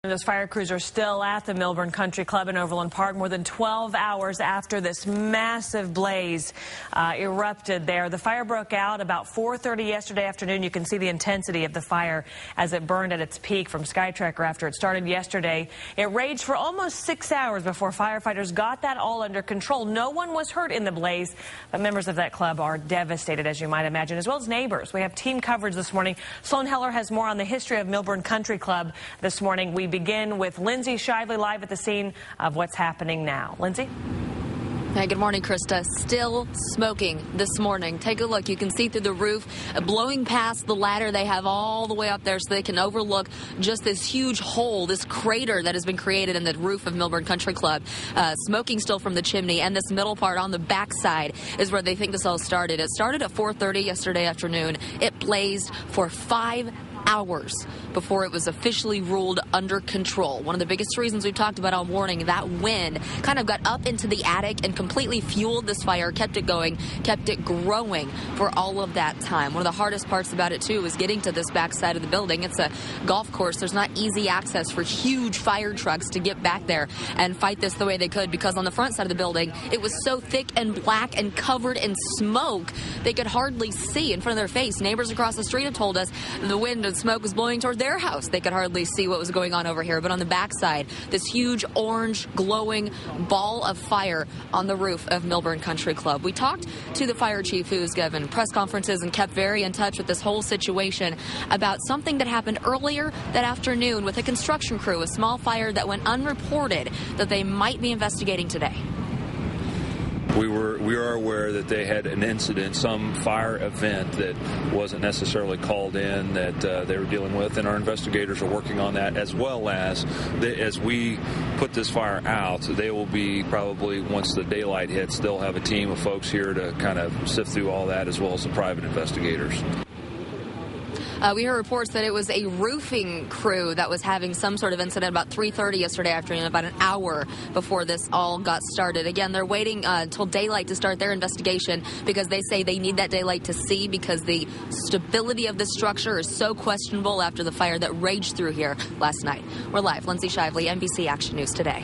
Those fire crews are still at the Milburn Country Club in Overland Park more than 12 hours after this massive blaze erupted there. The fire broke out about 4:30 yesterday afternoon. You can see the intensity of the fire as it burned at its peak from SkyTracker after it started yesterday. It raged for almost 6 hours before firefighters got that all under control. No one was hurt in the blaze, but members of that club are devastated, as you might imagine, as well as neighbors. We have team coverage this morning. Sloan Heller has more on the history of Milburn Country Club this morning. We begin with Lindsay Shively live at the scene of what's happening now. Lindsay? Hey, good morning, Krista. Still smoking this morning. Take a look. You can see through the roof, blowing past the ladder they have all the way up there so they can overlook just this huge hole, this crater that has been created in the roof of Milburn Country Club. Smoking still from the chimney, and this middle part on the backside is where they think this all started. It started at 4:30 yesterday afternoon. It blazed for 5 hours before it was officially ruled under control. One of the biggest reasons we've talked about all morning, that wind kind of got up into the attic and completely fueled this fire, kept it going, kept it growing for all of that time. One of the hardest parts about it, too, is getting to this backside of the building. It's a golf course. There's not easy access for huge fire trucks to get back there and fight this the way they could, because on the front side of the building, it was so thick and black and covered in smoke, they could hardly see in front of their face. Neighbors across the street have told us the wind and smoke was blowing toward their house. They could hardly see what was going on over here. But on the backside, this huge orange glowing ball of fire on the roof of Milburn Country Club. We talked to the fire chief, who's given press conferences and kept very in touch with this whole situation, about something that happened earlier that afternoon with a construction crew, a small fire that went unreported that they might be investigating today. We are aware that they had an incident, some fire event that wasn't necessarily called in, that they were dealing with, and our investigators are working on that, as well as we put this fire out, they will be probably, once the daylight hits, they'll have a team of folks here to kind of sift through all that, as well as the private investigators. We heard reports that it was a roofing crew that was having some sort of incident about 3:30 yesterday afternoon, about an hour before this all got started. Again, they're waiting until daylight to start their investigation, because they say they need that daylight to see, because the stability of the structure is so questionable after the fire that raged through here last night. We're live. Lindsay Shively, NBC Action News Today.